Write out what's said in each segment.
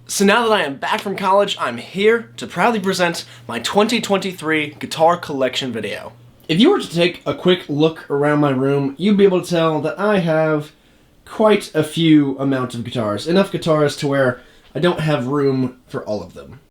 So now that I am back from college, I'm here to proudly present my 2023 guitar collection video. If you were to take a quick look around my room, you'd be able to tell that I have quite a few amount of guitars. Enough guitars to where I don't have room for all of them.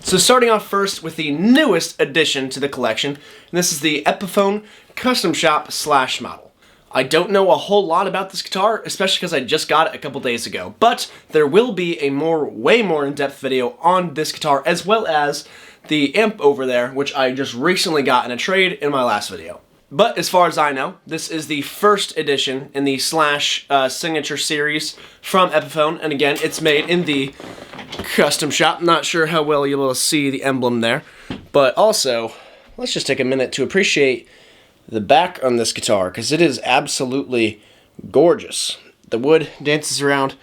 So starting off first with the newest addition to the collection, and this is the Epiphone Custom Shop / model. I don't know a whole lot about this guitar, especially because I just got it a couple days ago, but there will be a way more in-depth video on this guitar, as well as the amp over there, which I just recently got in a trade in my last video. But as far as I know, this is the first edition in the Signature series from Epiphone, and again, it's made in the Custom Shop. Not sure how well you'll be able to see the emblem there, but also, let's just take a minute to appreciate the back on this guitar, because it is absolutely gorgeous. The wood dances around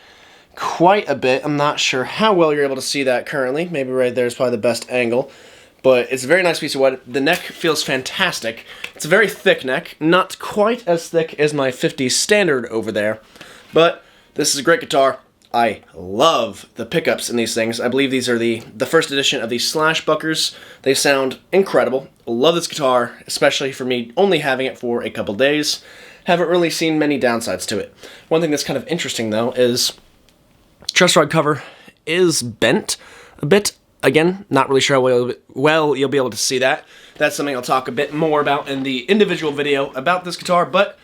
quite a bit. I'm not sure how well you're able to see that currently. Maybe right there is probably the best angle. But it's a very nice piece of wood. The neck feels fantastic. It's a very thick neck. Not quite as thick as my 50 standard over there. But this is a great guitar. I love the pickups in these things. I believe these are the first edition of the Slashbuckers. They sound incredible. Love this guitar, especially for me only having it for a couple days. Haven't really seen many downsides to it. One thing that's kind of interesting though is truss rod cover is bent a bit. Again, not really sure how well you'll be able to see that. That's something I'll talk a bit more about in the individual video about this guitar, but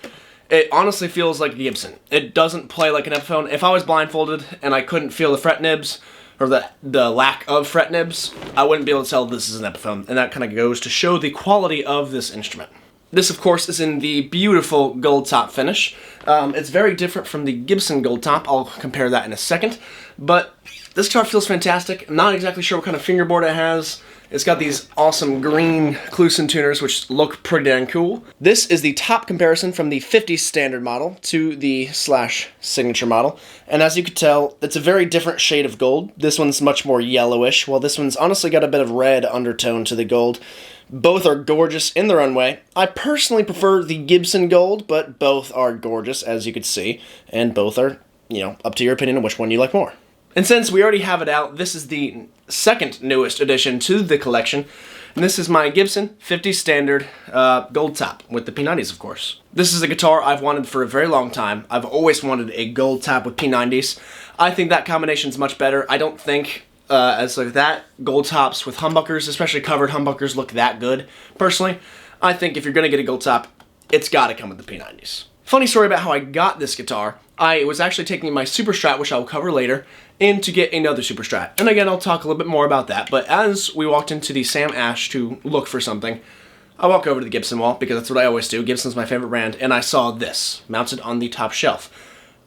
it honestly feels like a Gibson. It doesn't play like an Epiphone. If I was blindfolded and I couldn't feel the fret nibs, or the lack of fret nibs, I wouldn't be able to tell this is an Epiphone, and that kind of goes to show the quality of this instrument. This, of course, is in the beautiful gold top finish. It's very different from the Gibson gold top. I'll compare that in a second, but this guitar feels fantastic. I'm not exactly sure what kind of fingerboard it has. It's got these awesome green Kluson tuners, which look pretty dang cool. This is the top comparison from the 50 standard model to the Signature model. And as you can tell, it's a very different shade of gold. This one's much more yellowish, while this one's honestly got a bit of red undertone to the gold. Both are gorgeous in their own way. I personally prefer the Gibson gold, but both are gorgeous, as you can see. And both are, up to your opinion on which one you like more. And since we already have it out, this is the second newest addition to the collection, and this is my Gibson 50 standard gold top, with the P90s, of course. This is a guitar I've wanted for a very long time. I've always wanted a gold top with P90s. I think that combination is much better. I don't think, as like that, gold tops with humbuckers, especially covered humbuckers, look that good. Personally, I think if you're going to get a gold top, it's got to come with the P90s. Funny story about how I got this guitar. I was actually taking my Super Strat, which I'll cover later, in to get another Super Strat. And again, I'll talk a little bit more about that, but as we walked into the Sam Ash to look for something, I walk over to the Gibson wall, because that's what I always do. Gibson's my favorite brand, and I saw this, mounted on the top shelf.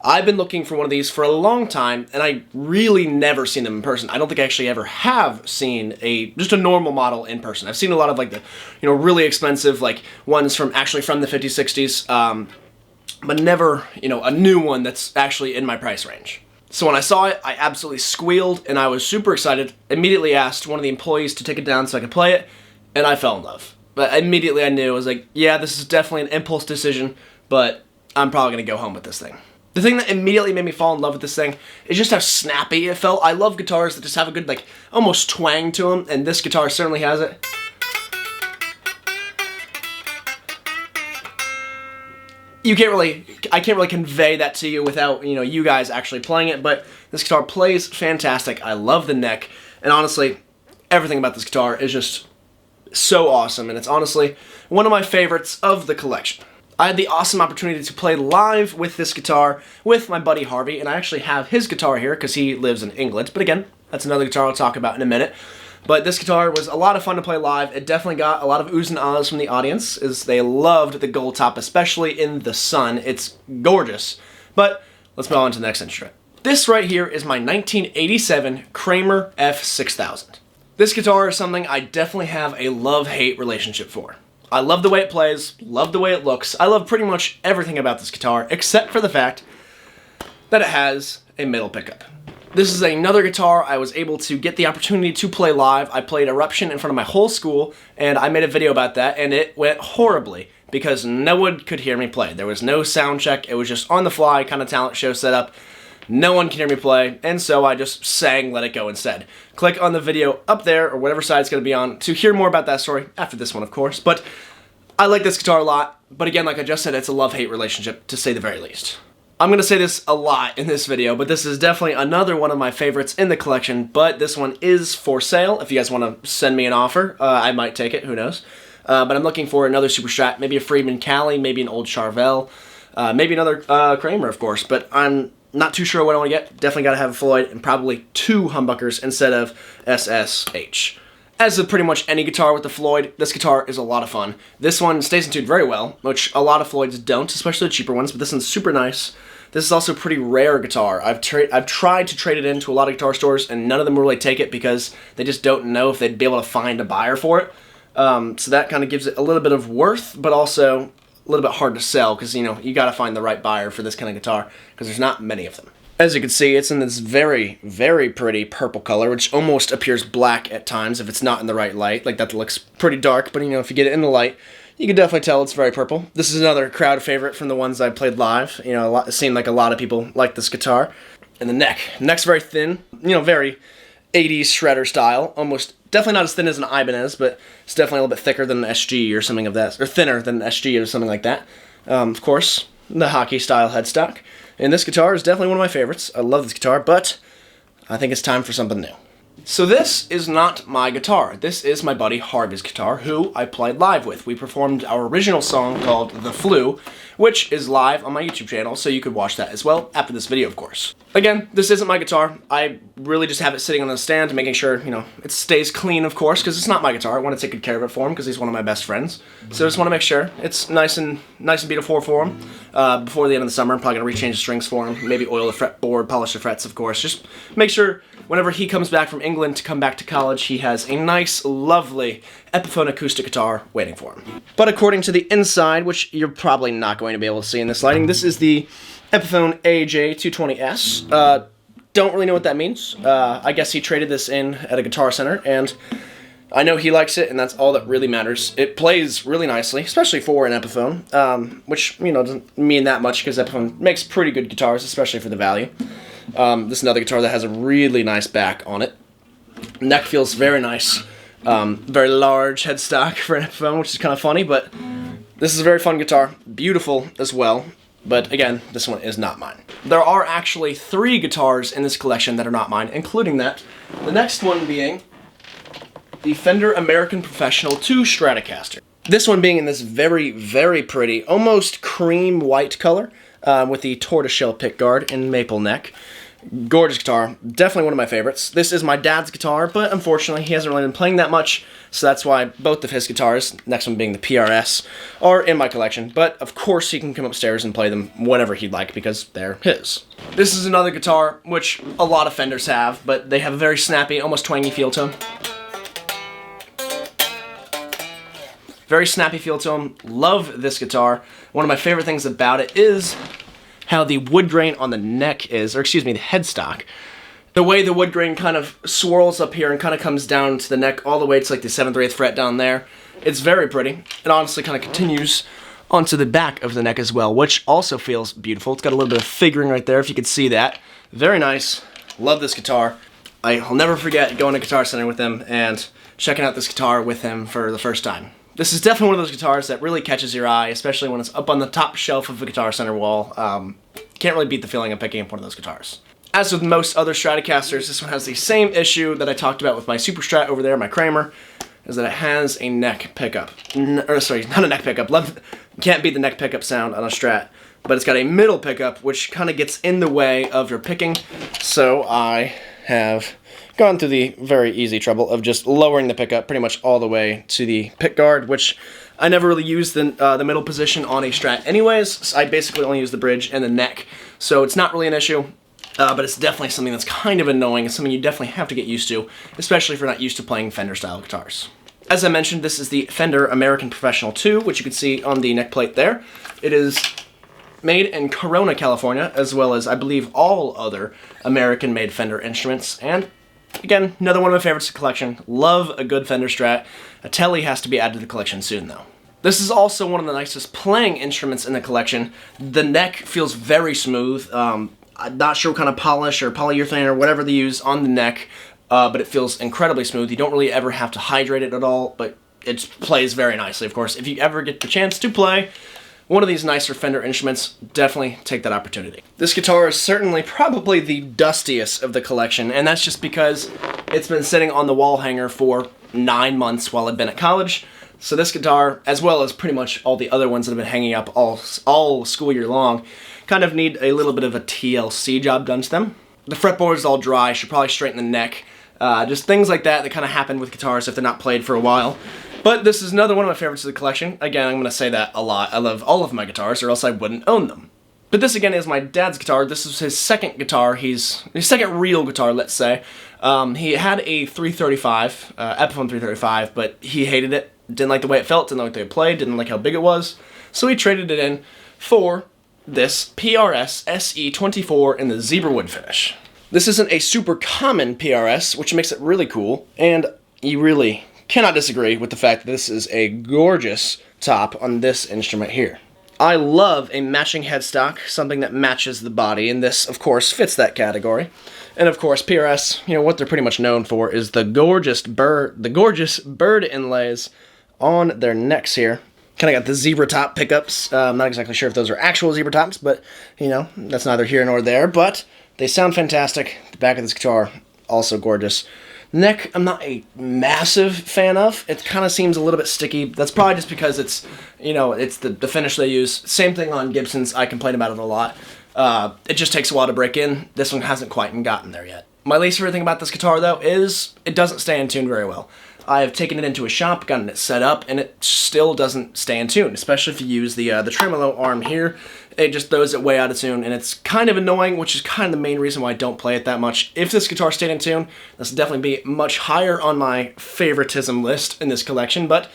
I've been looking for one of these for a long time, and I really never seen them in person. I don't think I actually ever have seen just a normal model in person. I've seen a lot of like the, really expensive like ones from the 50s, 60s, but never, a new one that's actually in my price range. So when I saw it, I absolutely squealed, and I was super excited. Immediately asked one of the employees to take it down so I could play it, and I fell in love. But immediately I knew, I was like, yeah, this is definitely an impulse decision, but I'm probably going to go home with this thing. The thing that immediately made me fall in love with this thing is just how snappy it felt. I love guitars that just have a good, like, almost twang to them, and this guitar certainly has it. I can't really convey that to you without, you guys actually playing it, but this guitar plays fantastic. I love the neck, and honestly, everything about this guitar is just so awesome, and it's honestly one of my favorites of the collection. I had the awesome opportunity to play live with this guitar with my buddy Harvey, and I actually have his guitar here because he lives in England, but again, that's another guitar I'll talk about in a minute. But this guitar was a lot of fun to play live. It definitely got a lot of oohs and ahs from the audience, as they loved the gold top, especially in the sun. It's gorgeous. But let's move on to the next instrument. This right here is my 1987 Kramer F6000. This guitar is something I definitely have a love-hate relationship for. I love the way it plays, love the way it looks. I love pretty much everything about this guitar, except for the fact that it has a middle pickup. This is another guitar I was able to get the opportunity to play live. I played Eruption in front of my whole school, and I made a video about that, and it went horribly because no one could hear me play. There was no sound check. It was just on the fly kind of talent show setup. No one can hear me play, and so I just sang Let It Go instead. Click on the video up there, or whatever side it's going to be on, to hear more about that story, after this one, of course. But I like this guitar a lot, but again, like I just said, it's a love-hate relationship, to say the very least. I'm going to say this a lot in this video, but this is definitely another one of my favorites in the collection, but this one is for sale. If you guys want to send me an offer, I might take it, who knows. But I'm looking for another Super Strat, maybe a Friedman Cali, maybe an old Charvel, maybe another Kramer, of course, but I'm not too sure what I want to get. Definitely got to have a Floyd, and probably 2 humbuckers instead of SSH. As with pretty much any guitar with the Floyd, this guitar is a lot of fun. This one stays in tune very well, which a lot of Floyds don't, especially the cheaper ones, but this one's super nice. This is also a pretty rare guitar. I've tried to trade it into a lot of guitar stores, and none of them really take it because they just don't know if they'd be able to find a buyer for it. So that kind of gives it a little bit of worth, but also a little bit hard to sell because, you know, you got to find the right buyer for this kind of guitar because there's not many of them. As you can see, it's in this very, very pretty purple color, which almost appears black at times if it's not in the right light. Like, that looks pretty dark, but, you know, if you get it in the light, you can definitely tell it's very purple. This is another crowd favorite from the ones I played live. You know, it seemed like a lot of people like this guitar. And the neck. Neck's very thin, you know, very 80s shredder style. Almost, definitely not as thin as an Ibanez, but it's definitely a little bit thicker than an SG or something of that, or thinner than an SG or something like that. Of course, the hockey style headstock. And this guitar is definitely one of my favorites. I love this guitar, but I think it's time for something new. So this is not my guitar. This is my buddy Harvey's guitar, who I played live with. We performed our original song called The Flu, which is live on my YouTube channel, so you could watch that as well after this video, of course. Again, this isn't my guitar. I really just have it sitting on the stand, making sure, you know, it stays clean, of course, because it's not my guitar. I want to take good care of it for him, because he's one of my best friends. So I just want to make sure it's nice and beautiful for him. Before the end of the summer, I'm probably going to rechange the strings for him, maybe oil the fretboard, polish the frets, of course. Just make sure whenever he comes back from England to come back to college, he has a nice, lovely Epiphone acoustic guitar waiting for him. But according to the inside, which you're probably not going to be able to see in this lighting, this is the Epiphone AJ220S. Don't really know what that means. I guess he traded this in at a Guitar Center, and I know he likes it, and that's all that really matters. It plays really nicely, especially for an Epiphone, which, you know, doesn't mean that much because Epiphone makes pretty good guitars, especially for the value. This is another guitar that has a really nice back on it. Neck feels very nice. Very large headstock for an Epiphone, which is kind of funny, but this is a very fun guitar. Beautiful as well, but again, this one is not mine. There are actually 3 guitars in this collection that are not mine, including that. The next one being the Fender American Professional 2 Stratocaster. This one being in this very, very pretty, almost cream white color, with the tortoiseshell pickguard and maple neck. Gorgeous guitar, definitely one of my favorites. This is my dad's guitar, but unfortunately he hasn't really been playing that much, so that's why both of his guitars, next one being the PRS, are in my collection. But of course he can come upstairs and play them whenever he'd like because they're his. This is another guitar, which a lot of Fenders have, but they have a very snappy, almost twangy feel to them. Very snappy feel to them. Love this guitar. One of my favorite things about it is how the wood grain on the neck is, or excuse me, the headstock. The way the wood grain kind of swirls up here and kind of comes down to the neck all the way to like the 7th or 8th fret down there. It's very pretty. It honestly kind of continues onto the back of the neck as well, which also feels beautiful. It's got a little bit of figuring right there, if you could see that. Very nice. Love this guitar. I'll never forget going to Guitar Center with him and checking out this guitar with him for the first time. This is definitely one of those guitars that really catches your eye, especially when it's up on the top shelf of a Guitar Center wall. Can't really beat the feeling of picking up one of those guitars. As with most other Stratocasters, this one has the same issue that I talked about with my Super Strat over there, my Kramer, is that it has a neck pickup. Sorry, not a neck pickup. Can't beat the neck pickup sound on a Strat, but it's got a middle pickup, which kind of gets in the way of your picking, so I have gone through the very easy trouble of just lowering the pickup pretty much all the way to the pickguard, which I never really use the middle position on a Strat anyways. I basically only use the bridge and the neck, so it's not really an issue, but it's definitely something that's kind of annoying. It's something you definitely have to get used to, especially if you're not used to playing Fender-style guitars. As I mentioned, this is the Fender American Professional 2, which you can see on the neck plate there. It is made in Corona, California, as well as, I believe, all other American-made Fender instruments, and again, another one of my favorites in the collection. Love a good Fender Strat. A Tele has to be added to the collection soon, though. This is also one of the nicest playing instruments in the collection. The neck feels very smooth. I'm not sure what kind of polish or polyurethane or whatever they use on the neck, but it feels incredibly smooth. You don't really ever have to hydrate it at all, but it plays very nicely, of course. If you ever get the chance to play one of these nicer Fender instruments, definitely take that opportunity. This guitar is certainly probably the dustiest of the collection, and that's just because it's been sitting on the wall hanger for 9 months while I've been at college. So this guitar, as well as pretty much all the other ones that have been hanging up all school year long, kind of need a little bit of a TLC job done to them. The fretboard is all dry, should probably straighten the neck. Just things like that kind of happen with guitars if they're not played for a while. But this is another one of my favorites of the collection. Again, I'm going to say that a lot. I love all of my guitars, or else I wouldn't own them. But this, again, is my dad's guitar. This is his second guitar. His second real guitar, let's say. He had a 335, Epiphone 335, but he hated it. Didn't like the way it felt, didn't like the way it played, didn't like how big it was. So he traded it in for this PRS SE24 in the zebrawood finish. This isn't a super common PRS, which makes it really cool, and you really cannot disagree with the fact that this is a gorgeous top on this instrument here. I love a matching headstock, something that matches the body, and this, of course, fits that category. And of course, PRS, you know, what they're pretty much known for is the gorgeous bird inlays on their necks here. Kind of got the zebra top pickups. I'm not exactly sure if those are actual zebra tops, but, you know, that's neither here nor there, but they sound fantastic. The back of this guitar, also gorgeous. Neck, I'm not a massive fan of. It kind of seems a little bit sticky. That's probably just because it's, you know, it's the finish they use. Same thing on Gibsons. I complain about it a lot. It just takes a while to break in. This one hasn't quite gotten there yet. My least favorite thing about this guitar, though, is it doesn't stay in tune very well. I have taken it into a shop, gotten it set up, and it still doesn't stay in tune, especially if you use the tremolo arm here. It just throws it way out of tune, and it's kind of annoying, which is kind of the main reason why I don't play it that much. If this guitar stayed in tune, this would definitely be much higher on my favoritism list in this collection, but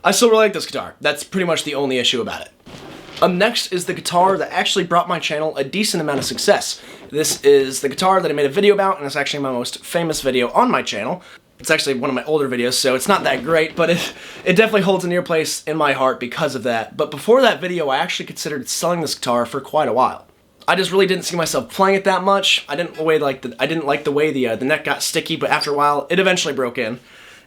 I still really like this guitar. That's pretty much the only issue about it. Up next is the guitar that actually brought my channel a decent amount of success. This is the guitar that I made a video about, and it's actually my most famous video on my channel. It's actually one of my older videos, so it's not that great, but it definitely holds a near place in my heart because of that. But before that video, I actually considered selling this guitar for quite a while. I just really didn't see myself playing it that much. I didn't like the way the neck got sticky, but after a while, it eventually broke in.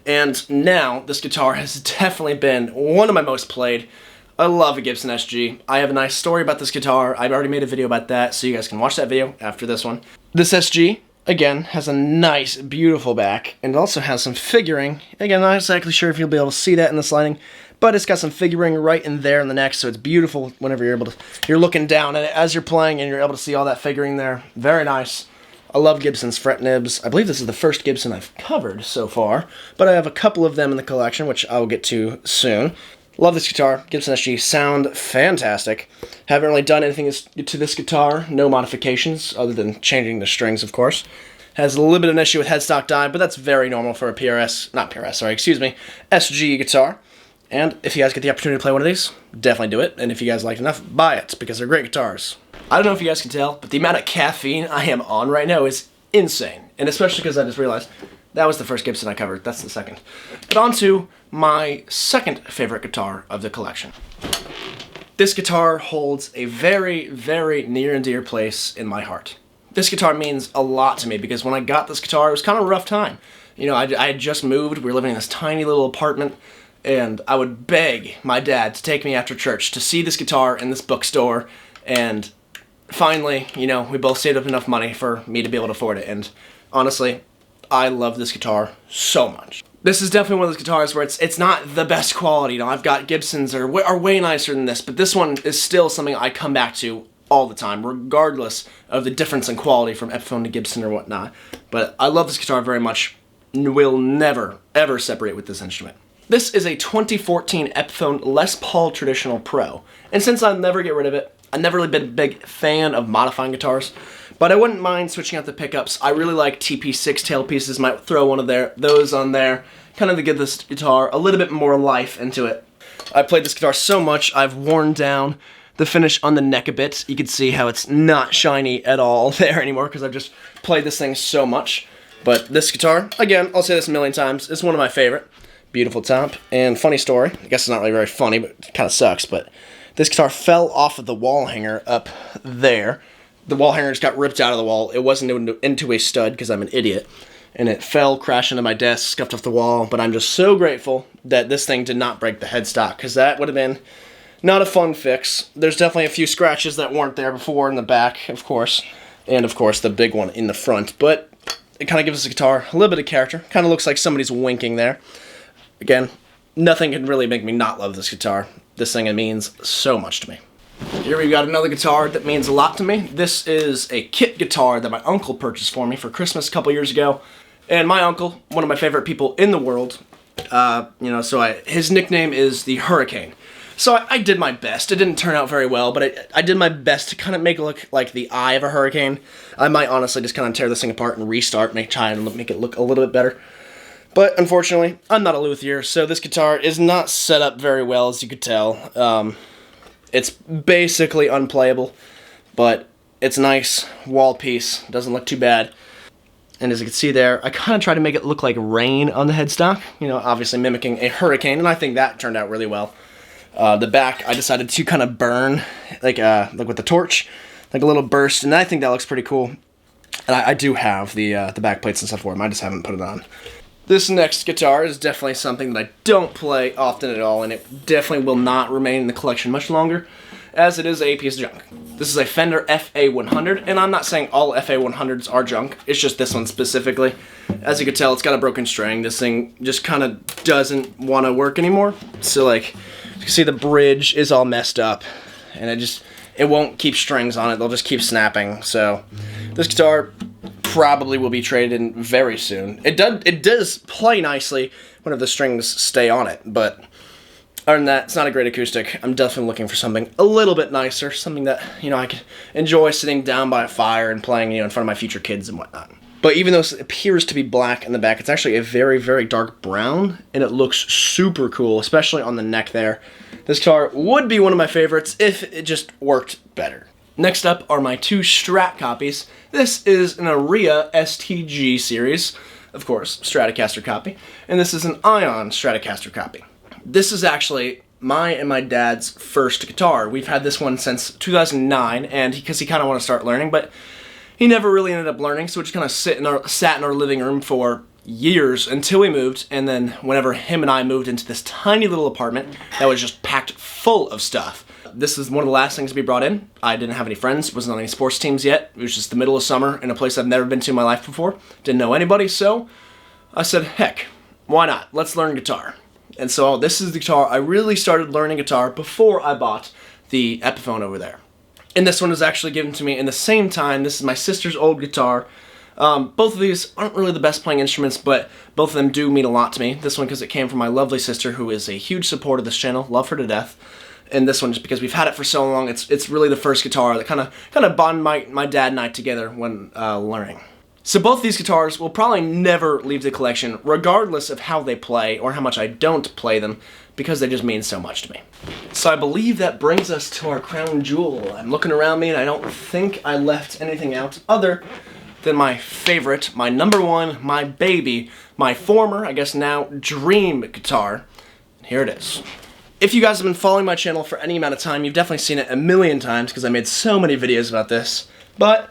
And now, this guitar has definitely been one of my most played. I love a Gibson SG. I have a nice story about this guitar. I've already made a video about that, so you guys can watch that video after this one. This SG, again, has a nice, beautiful back, and it also has some figuring. Again, not exactly sure if you'll be able to see that in this lighting, but it's got some figuring right in there in the neck, so it's beautiful whenever you're looking down at it as you're playing, and you're able to see all that figuring there. Very nice. I love Gibson's fret nibs. I believe this is the first Gibson I've covered so far, but I have a couple of them in the collection, which I will get to soon. Love this guitar. Gibson SG sound fantastic. Haven't really done anything to this guitar. No modifications, other than changing the strings, of course. Has a little bit of an issue with headstock die, but that's very normal for a SG guitar. And if you guys get the opportunity to play one of these, definitely do it. And if you guys like it enough, buy it, because they're great guitars. I don't know if you guys can tell, but the amount of caffeine I am on right now is insane. And especially because I just realized that was the first Gibson I covered. That's the second. But on to my second favorite guitar of the collection. This guitar holds a very, very near and dear place in my heart. This guitar means a lot to me because when I got this guitar, it was kind of a rough time. You know, I had just moved. We were living in this tiny little apartment, and I would beg my dad to take me after church to see this guitar in this bookstore, and finally, you know, we both saved up enough money for me to be able to afford it, and honestly, I love this guitar so much. This is definitely one of those guitars where it's not the best quality. You know, I've got Gibsons that are way nicer than this, but this one is still something I come back to all the time, regardless of the difference in quality from Epiphone to Gibson or whatnot. But I love this guitar very much, and will never, ever separate with this instrument. This is a 2014 Epiphone Les Paul Traditional Pro, and since I'll never get rid of it, I've never really been a big fan of modifying guitars, but I wouldn't mind switching out the pickups. I really like TP6 tailpieces, might throw one of those on there, kind of to give this guitar a little bit more life into it. I've played this guitar so much, I've worn down the finish on the neck a bit. You can see how it's not shiny at all there anymore because I've just played this thing so much. But this guitar, again, I'll say this a million times, it's one of my favorite. Beautiful top, and funny story, I guess it's not really very funny, but it kind of sucks, but this guitar fell off of the wall hanger up there the wall hanger just got ripped out of the wall. It wasn't into a stud because I'm an idiot. And it fell, crashed into my desk, scuffed off the wall. But I'm just so grateful that this thing did not break the headstock, because that would have been not a fun fix. There's definitely a few scratches that weren't there before in the back, of course. And, of course, the big one in the front. But it kind of gives the guitar a little bit of character. Kind of looks like somebody's winking there. Again, nothing can really make me not love this guitar. This thing means so much to me. Here we've got another guitar that means a lot to me. This is a kit guitar that my uncle purchased for me for Christmas a couple years ago. And my uncle, one of my favorite people in the world, his nickname is the Hurricane. So I did my best. It didn't turn out very well, but I did my best to kind of make it look like the eye of a hurricane. I might honestly just kind of tear this thing apart and restart, try and make it look a little bit better. But unfortunately, I'm not a luthier, so this guitar is not set up very well, as you could tell. It's basically unplayable, but it's nice wall piece. Doesn't look too bad. And as you can see there, I kind of tried to make it look like rain on the headstock, obviously mimicking a hurricane, and I think that turned out really well. The back, I decided to kind of burn, like with the torch, like a little burst, and I think that looks pretty cool. And I do have the back plates and stuff for them, I just haven't put it on. This next guitar is definitely something that I don't play often at all, and it definitely will not remain in the collection much longer, as it is a piece of junk. This is a Fender FA100, and I'm not saying all FA100s are junk, it's just this one specifically. As you can tell, it's got a broken string. This thing just kind of doesn't want to work anymore. So like, you can see the bridge is all messed up, and it won't keep strings on it, they'll just keep snapping. So this guitar probably will be traded in very soon. It does play nicely whenever the strings stay on it, but other than that, it's not a great acoustic. I'm definitely looking for something a little bit nicer, something that, I could enjoy sitting down by a fire and playing, in front of my future kids and whatnot. But even though it appears to be black in the back, it's actually a very, very dark brown, and it looks super cool, especially on the neck there. This guitar would be one of my favorites if it just worked better. Next up are my two Strat copies. This is an Aria STG series, of course, Stratocaster copy, and this is an Ion Stratocaster copy. This is actually my and my dad's first guitar. We've had this one since 2009, and because he kind of wanted to start learning, but he never really ended up learning, so we just kind of sat in our living room for years until we moved, and then whenever him and I moved into this tiny little apartment that was just packed full of stuff. This is one of the last things to be brought in. I didn't have any friends, wasn't on any sports teams yet. It was just the middle of summer in a place I've never been to in my life before. Didn't know anybody, so I said, heck, why not? Let's learn guitar. And so this is the guitar. I really started learning guitar before I bought the Epiphone over there. And this one was actually given to me in the same time. This is my sister's old guitar. Both of these aren't really the best playing instruments, but both of them do mean a lot to me. This one because it came from my lovely sister, who is a huge supporter of this channel. Love her to death. And this one just because we've had it for so long. It's really the first guitar that kind of bond my dad and I together when learning. So both these guitars will probably never leave the collection, regardless of how they play or how much I don't play them, because they just mean so much to me. So I believe that brings us to our crown jewel. I'm looking around me and I don't think I left anything out other than my favorite, my number one, my baby, my former, I guess now, dream guitar. Here it is. If you guys have been following my channel for any amount of time, you've definitely seen it a million times because I made so many videos about this, but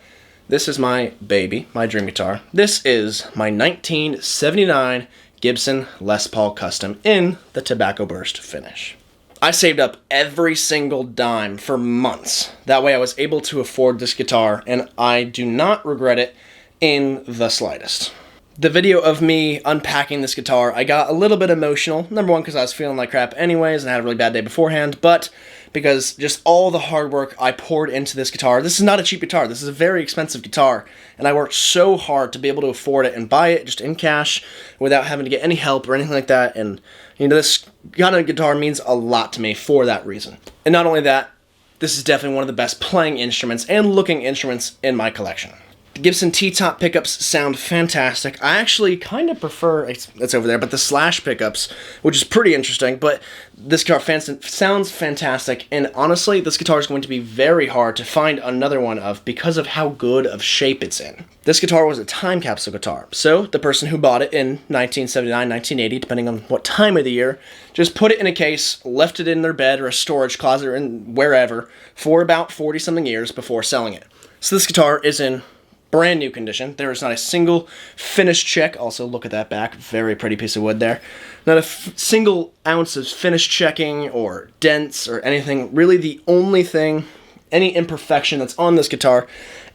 this is my baby, my dream guitar. This is my 1979 Gibson Les Paul Custom in the Tobacco Burst finish. I saved up every single dime for months. That way I was able to afford this guitar, and I do not regret it in the slightest. The video of me unpacking this guitar, I got a little bit emotional. Number one, because I was feeling like crap anyways and I had a really bad day beforehand, but because just all the hard work I poured into this guitar. This is not a cheap guitar. This is a very expensive guitar, and I worked so hard to be able to afford it and buy it just in cash without having to get any help or anything like that, and this kind of guitar means a lot to me for that reason. And not only that, this is definitely one of the best playing instruments and looking instruments in my collection. The Gibson T-top pickups sound fantastic. I actually kind of prefer, it's over there, but the slash pickups, which is pretty interesting, but this guitar sounds fantastic, and honestly, this guitar is going to be very hard to find another one of because of how good of shape it's in. This guitar was a time capsule guitar, so the person who bought it in 1979, 1980, depending on what time of the year, just put it in a case, left it in their bed or a storage closet or wherever for about 40-something years before selling it. So this guitar is in brand new condition. There is not a single finish check. Also, look at that back. Very pretty piece of wood there. Not a single ounce of finish checking or dents or anything. Really, the only thing, any imperfection that's on this guitar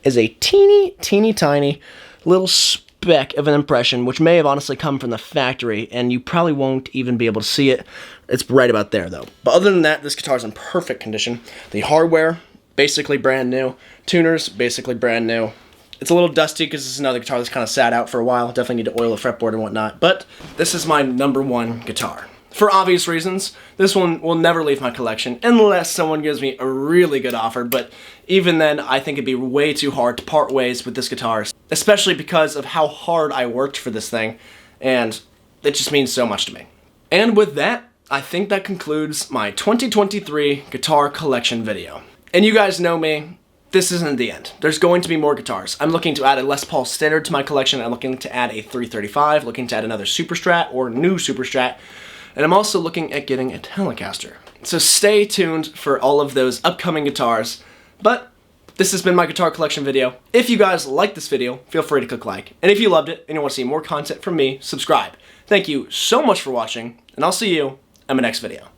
is a teeny tiny little speck of an impression, which may have honestly come from the factory, and you probably won't even be able to see it. It's right about there, though. But other than that, this guitar is in perfect condition. The hardware, basically brand new. Tuners, basically brand new. It's a little dusty because this is another guitar that's kind of sat out for a while. Definitely need to oil the fretboard and whatnot. But this is my #1 guitar. For obvious reasons, this one will never leave my collection unless someone gives me a really good offer. But even then, I think it'd be way too hard to part ways with this guitar, especially because of how hard I worked for this thing. And it just means so much to me. And with that, I think that concludes my 2023 guitar collection video. And you guys know me. This isn't the end. There's going to be more guitars. I'm looking to add a Les Paul Standard to my collection. I'm looking to add a 335, looking to add another Super Strat or new Super Strat. And I'm also looking at getting a Telecaster. So stay tuned for all of those upcoming guitars. But this has been my guitar collection video. If you guys liked this video, feel free to click like. And if you loved it and you want to see more content from me, subscribe. Thank you so much for watching, and I'll see you in my next video.